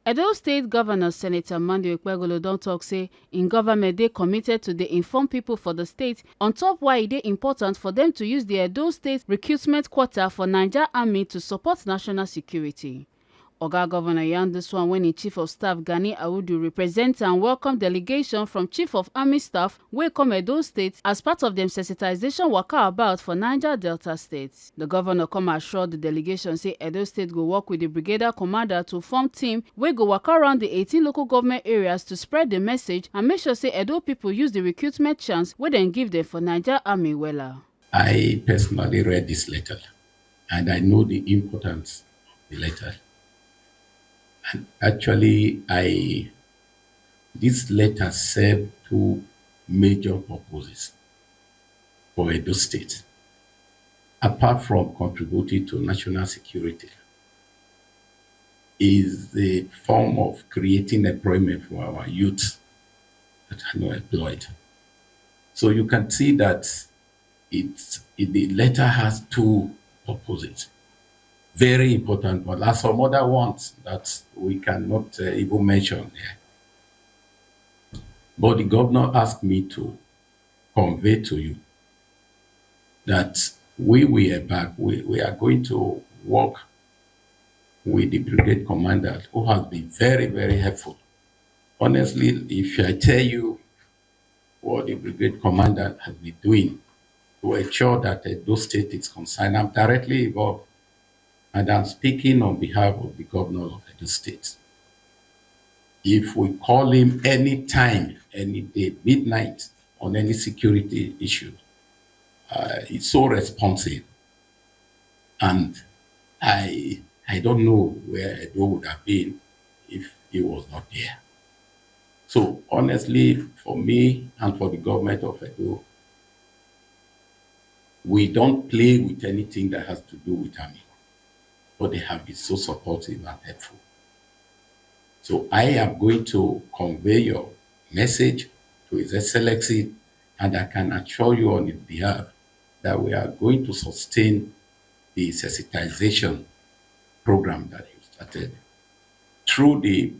Edo State Governor Senator Monday Okpegolo don talk say in government dey committed to dey inform people for the state on top why e dey important for them to use the Edo State recruitment quota for Naija Army to support national security. Oga Governor yarn this one when im Chief of Staff Gani Audu represent and welcome delegation from Chief of Army Staff wey come Edo State as part of dem sensitization waka about for Niger Delta State. The governor come assure the delegation say Edo State go work with the brigadier commander to form team wey go waka around the 18 local government areas to spread the message and make sure say Edo people use the recruitment chance wey dem give them for Naija Army wella. I personally read this letter and I know the importance of the letter. And actually, this letter served two major purposes for Edo State. Apart from contributing to national security, is the form of creating employment for our youth that are not employed. So you can see that the letter has two purposes. Very important, but there are some other ones that we cannot even mention here. But the governor asked me to convey to you that we are back. We are going to work with the brigade commander who has been very, very helpful. Honestly, if I tell you what the brigade commander has been doing to ensure that Edo State is concerned, I'm directly involved. And I'm speaking on behalf of the governor of Edo State. If we call him any time, any day, midnight, on any security issue, he's so responsive. And I don't know where Edo would have been if he was not there. So honestly, for me and for the government of Edo, we don't play with anything that has to do with army. But they have been so supportive and helpful. So I am going to convey your message to His Excellency, and I can assure you on his behalf that we are going to sustain the sensitization program that you started through the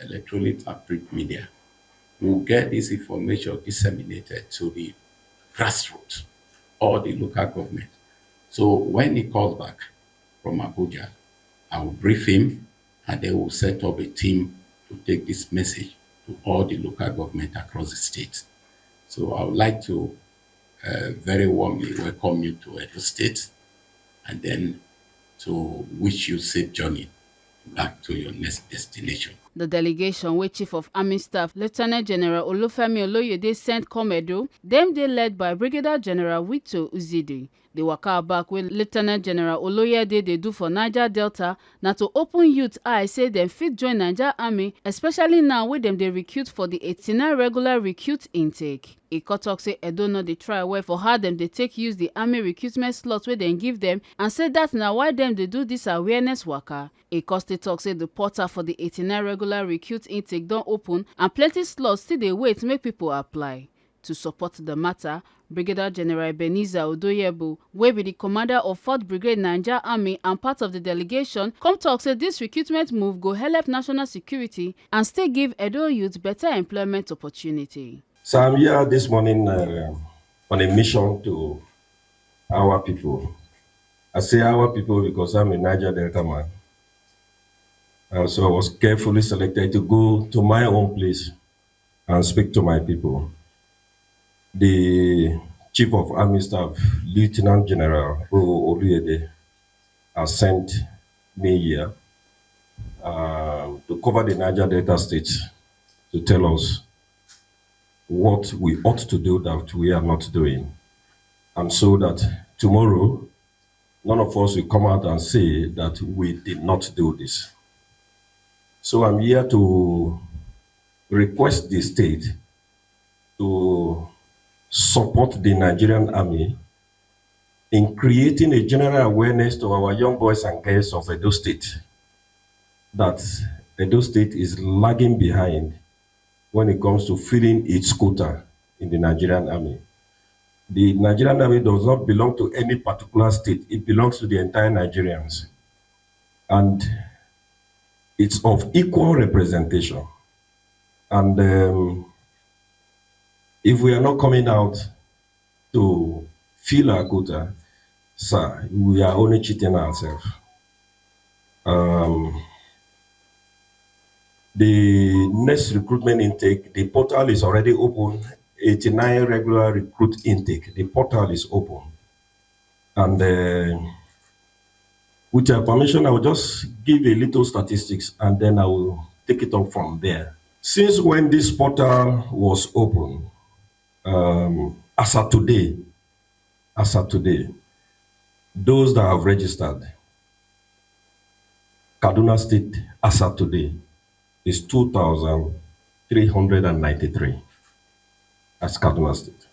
electronic and print media. We'll get this information disseminated to the grassroots or the local government. So when he calls back from Abuja, I will brief him and they will set up a team to take this message to all the local government across the state. So I would like to very warmly welcome you to Edo State and then to wish you safe journey back to your next destination. The delegation wey Chief of Army Staff Lieutenant General Olufemi Oloyede sent come Edo, dem dey led by Brigadier General Wito Uzidi. The waka back wey Lieutenant General Oloyede dey do for Niger Delta na to open youth eye say dem fit join Naija Army, especially now wey dem dey recruit for the 89 regular recruit intake. E come talk say Edo no dey try well for how dem dey take use the army recruitment slot wey dem give dem and say dat na why dem dey do dis awareness waka. E come still talk say the portal for the 89 regular recruit intake don open and plenty slots still dey wait make people apply. To support the matter, Brigadier General Ebenezer Odoyebu, wey be the commander of 4th Brigade Naija Army and part of the delegation, come talk say this recruitment move go help national security and still give Edo youth better employment opportunity. So I'm here this morning on a mission to our people. I say our people because I'm a Niger Delta man. So I was carefully selected to go to my own place and speak to my people. The Chief of Army Staff, Lieutenant General Oluyede, has sent me here to cover the Niger Delta State to tell us what we ought to do that we are not doing. And so that tomorrow, none of us will come out and say that we did not do this. So I'm here to request the state to support the Nigerian Army in creating a general awareness to our young boys and girls of Edo State that Edo State is lagging behind when it comes to filling its quota in the Nigerian Army. The Nigerian Army does not belong to any particular state. It belongs to the entire Nigerians. And It's of equal representation. And if we are not coming out to fill our quota, sir, we are only cheating ourselves. The next recruitment intake, the portal is already open. 89 regular recruit intake. The portal is open. And with your permission, I will just give a little statistics and then I will take it up from there. Since when this portal was open, as of today, those that have registered, Kaduna State, as of today, is 2,393 as Kaduna State.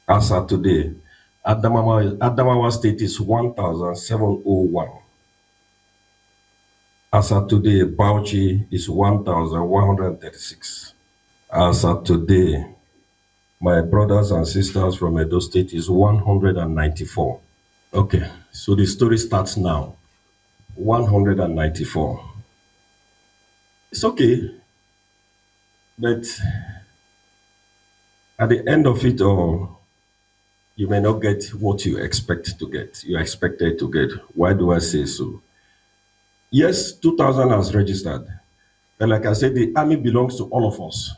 As of today, Adamawa State is 1,701. As of today, Bauchi is 1,136. As of today, my brothers and sisters from Edo State is 194. Okay, so the story starts now. 194. It's okay, but at the end of it all, you may not get what you expect to get. You expected to get. Why do I say so? Yes, 2,000 has registered. But like I said, the army belongs to all of us.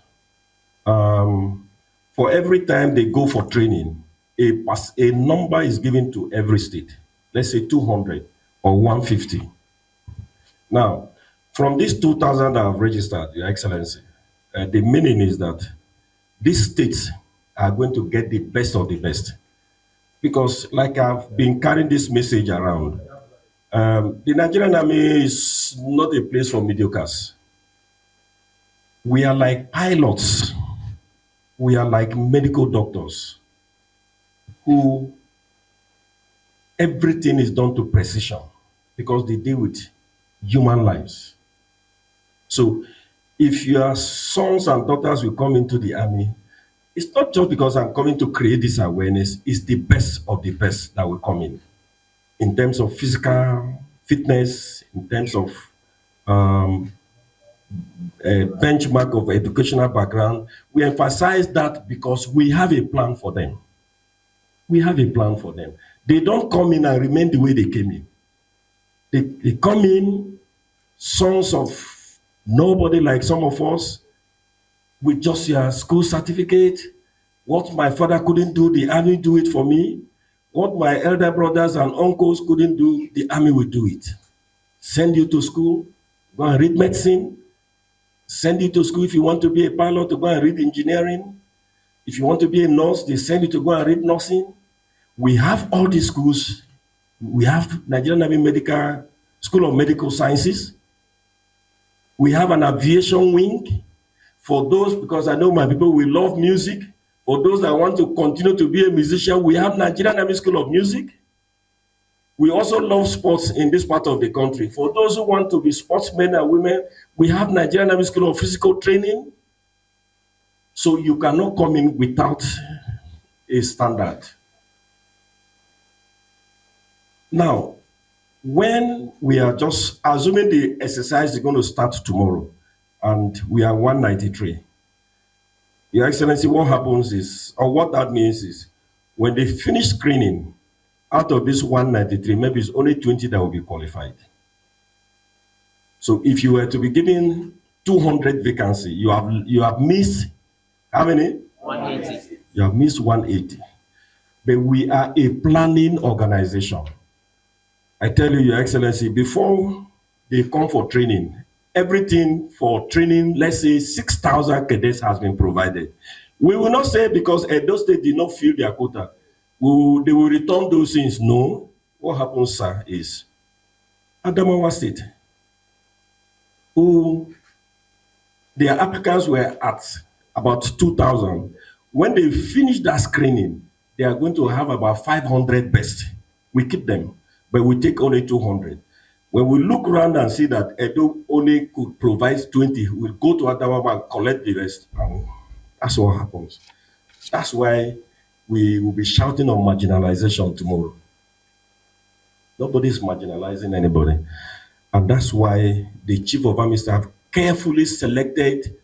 For every time they go for training, a number is given to every state. Let's say 200 or 150. Now, from these 2,000 that have registered, Your Excellency, the meaning is that these states are going to get the best of the best. Because like I've been carrying this message around, the Nigerian Army is not a place for mediocres. We are like pilots. We are like medical doctors who everything is done to precision because they deal with human lives. So if your sons and daughters will come into the army, it's not just because I'm coming to create this awareness, it's the best of the best that will come in terms of physical fitness, in terms of a benchmark of educational background. We emphasize that because we have a plan for them. We have a plan for them. They don't come in and remain the way they came in. They come in sons of nobody like some of us with just your school certificate. What my father couldn't do, the army do it for me. What my elder brothers and uncles couldn't do, the army will do it. Send you to school, go and read medicine. Send you to school if you want to be a pilot, to go and read engineering. If you want to be a nurse, they send you to go and read nursing. We have all these schools. We have Nigerian Army Medical School of Medical Sciences. We have an aviation wing for those, because I know my people will love music. For those that want to continue to be a musician, we have Nigerian Army School of Music. We also love sports in this part of the country. For those who want to be sportsmen and women, we have Nigerian Army School of Physical Training. So you cannot come in without a standard. Now, when we are just assuming the exercise is going to start tomorrow, and we are 193, Your Excellency, what happens is, or what that means is, when they finish screening, out of this 193, maybe it's only 20 that will be qualified. So if you were to be given 200 vacancy, you have missed how many? 180. You have missed 180. But we are a planning organization. I tell you, Your Excellency, before they come for training, everything for training, let's say 6,000 cadets has been provided. We will not say because Edo State did not fill their quota, they will return those things. No. What happens, sir, is Adamawa State, who their applicants were at about 2,000. When they finish that screening, they are going to have about 500 best. We keep them, but we take only 200. When we look around and see that Edo only could provide 20, we'll go to Adamawa and collect the rest. And that's what happens. That's why we will be shouting on marginalization tomorrow. Nobody's marginalizing anybody. And that's why the Chief of Army Staff carefully selected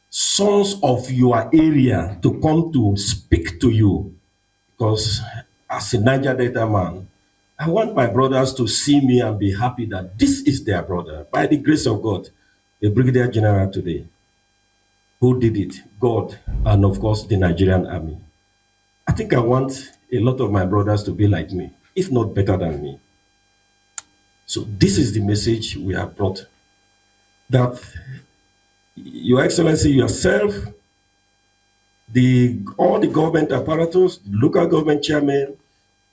sons of your area to come to speak to you. Because as a Niger Delta man, I want my brothers to see me and be happy that this is their brother. By the grace of God, the Brigadier General today, who did it? God, and of course, the Nigerian Army. I think I want a lot of my brothers to be like me, if not better than me. So this is the message we have brought. That Your Excellency, yourself, all the government apparatus, local government chairmen,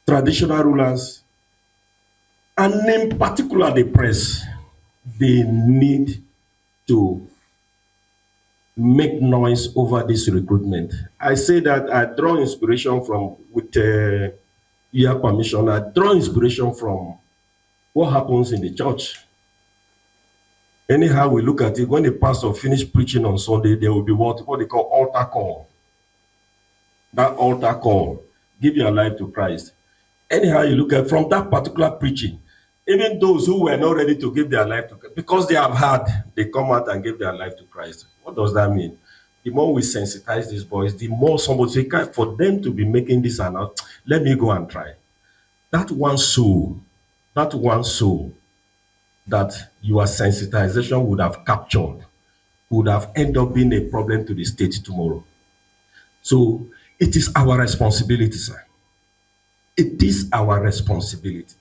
traditional rulers, and in particular the press, they need to make noise over this recruitment. I say that I draw inspiration from, with your permission, I draw inspiration from what happens in the church. Anyhow we look at it, when the pastor finish preaching on Sunday, there will be what they call altar call. That altar call, give your life to Christ. Anyhow you look at from that particular preaching, even those who were not ready to give their life to Christ, because they have had, they come out and give their life to Christ. What does that mean? The more we sensitize these boys, the more somebody say, for them to be making this and not, let me go and try. That one soul that your sensitization would have captured would have ended up being a problem to the state tomorrow. So it is our responsibility, sir. It is our responsibility.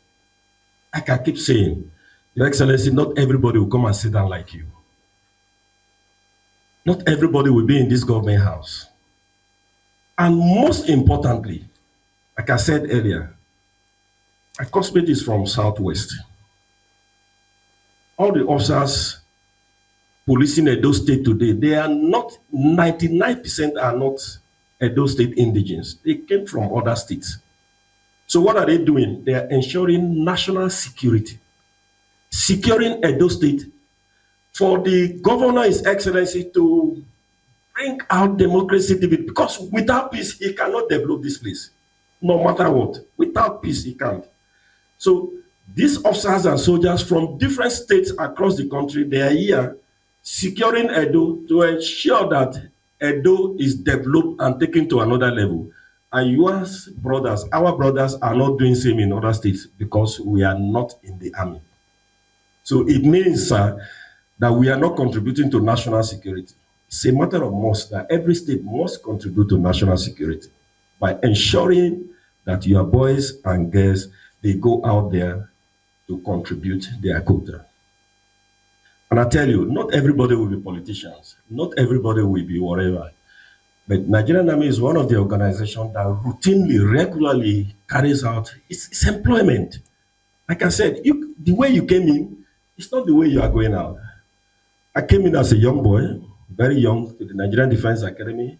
Like I keep saying, Your Excellency, not everybody will come and sit down like you. Not everybody will be in this government house. And most importantly, like I said earlier, my cosmate is from Southwest. All the officers policing Edo State today, they are not, 99% are not Edo State indigenes. They came from other states. So what are they doing? They are ensuring national security, securing Edo State for the governor, His Excellency, to bring out democracy, because without peace, he cannot develop this place. No matter what, without peace, he can't. So these officers and soldiers from different states across the country, they are here securing Edo to ensure that Edo is developed and taken to another level. And your brothers, our brothers, are not doing the same in other states because we are not in the army. So it means that we are not contributing to national security. It's a matter of must that every state must contribute to national security by ensuring that your boys and girls, they go out there to contribute their quota. And I tell you, not everybody will be politicians. Not everybody will be whatever. But Nigerian Army is one of the organizations that routinely, regularly carries out its employment. Like I said, the way you came in, it's not the way you are going out. I came in as a young boy, very young, to the Nigerian Defense Academy.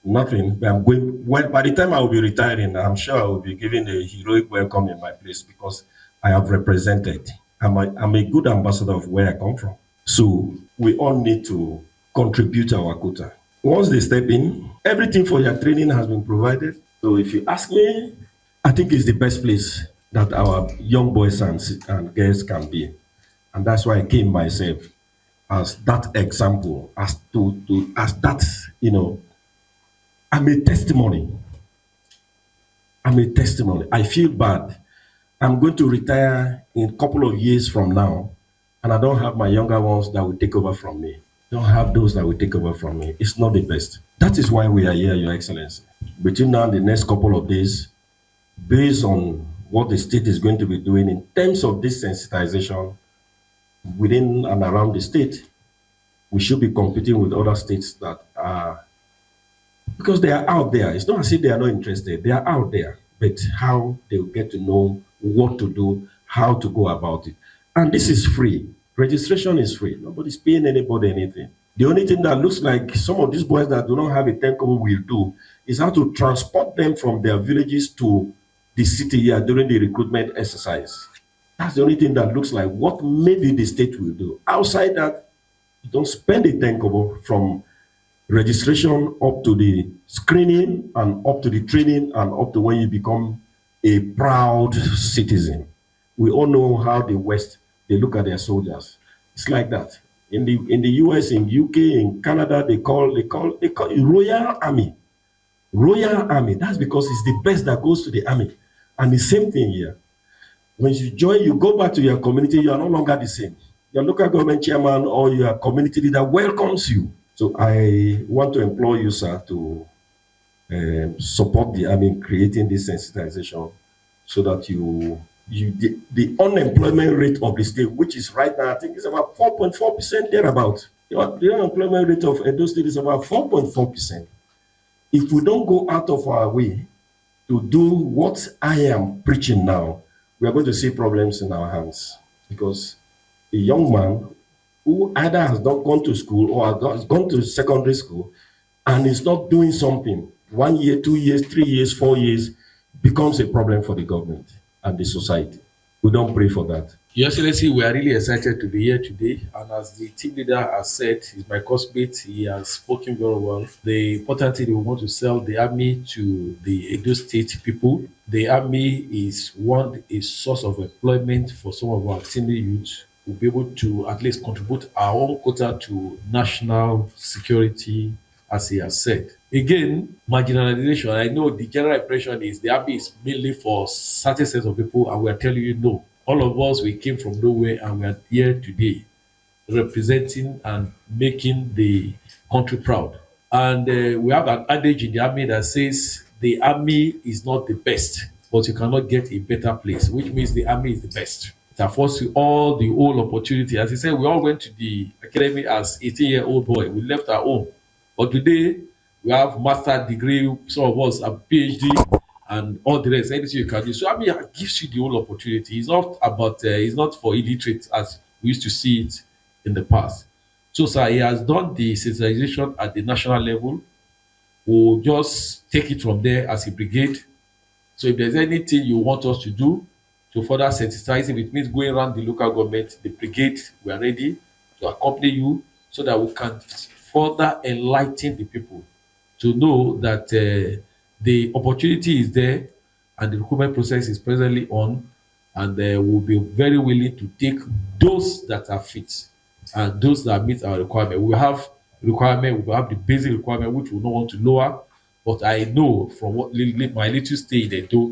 Nothing, but I'm going, well, by the time I will be retiring, I'm sure I will be given a heroic welcome in my place because I have represented. I'm a good ambassador of where I come from. So we all need to contribute our quota. Once they step in, everything for your training has been provided. So if you ask me, I think it's the best place that our young boys and girls can be. And that's why I came myself as that example, as that, I'm a testimony. I feel bad. I'm going to retire in a couple of years from now, and I don't have my younger ones that will take over from me. Don't have those that will take over from me. It's not the best. That is why we are here, Your Excellency. Between now and the next couple of days, based on what the state is going to be doing in terms of this sensitization within and around the state, we should be competing with other states that are, because they are out there. It's not as if they are not interested. They are out there, but how they'll get to know what to do, how to go about it. And this is free. Registration is free. Nobody's paying anybody anything. The only thing that looks like some of these boys that do not have a 10 kobo will do is how to transport them from their villages to the city here during the recruitment exercise. That's the only thing that looks like what maybe the state will do. Outside that, you don't spend a 10 kobo from registration up to the screening and up to the training and up to when you become a proud citizen. We all know how the West they look at their soldiers. It's like that. In the US, in UK, in Canada, they call it Royal Army. Royal Army. That's because it's the best that goes to the army. And the same thing here. When you join, you go back to your community, you are no longer the same. Your local government chairman or your community leader welcomes you. So I want to implore you, sir, to support the army in creating this sensitization so that the unemployment rate of the state, which is right now, I think it's about 4.4% thereabout. The unemployment rate of Edo State is about 4.4%. If we don't go out of our way to do what I am preaching now, we are going to see problems in our hands, because a young man who either has not gone to school or has gone to secondary school and is not doing something, 1 year, 2 years, 3 years, 4 years, becomes a problem for the government and the society. We don't pray for that. Your Excellency, we are really excited to be here today. And as the team leader has said, he's my classmate, he has spoken very well. The important thing, we want to sell the army to the Edo State people. The army is a source of employment for some of our senior youth. We'll be able to at least contribute our own quota to national security, as he has said. Again, marginalization. I know the general impression is the army is mainly for certain set of people, and we are telling you no. All of us, we came from nowhere, and we are here today representing and making the country proud. And we have an adage in the army that says the army is not the best, but you cannot get a better place, which means the army is the best. It affords you all the whole opportunity. As he said, we all went to the academy as 18-year-old boy. We left our home. But today, we have master's degree, some of us have PhD, and all the rest, anything you can do. So I mean, it gives you the whole opportunity. It's not about, it's not for illiterate as we used to see it in the past. So, sir, he has done the sensitization at the national level. We'll just take it from there as a brigade. So if there's anything you want us to do to further sensitize, if it means going around the local government, the brigade, we are ready to accompany you so that we can further enlighten the people to know that the opportunity is there and the recruitment process is presently on, and we'll be very willing to take those that are fit and those that meet our requirement. We have requirement, we have the basic requirement, which we don't want to lower, but I know from what my little stay in Edo,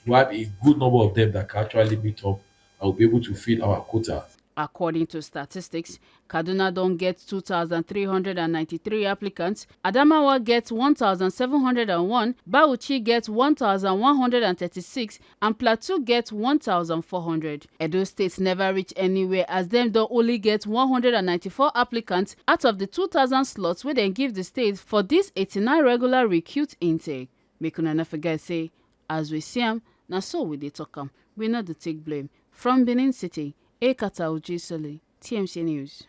we have a good number of them that can actually meet up and will be able to fill our quota. According to statistics, Kaduna don't get 2,393 applicants, Adamawa gets 1,701, Bauchi gets 1,136, and Plateau gets 1,400. Edo State never reach anywhere as them don't only get 194 applicants out of the 2,000 slots where they give the state for this 89 regular recruit intake. Make una not forget say, as we see them, now so we dey talk am. We not to take blame. From Benin City, Ekata Ojisoli, TMC News.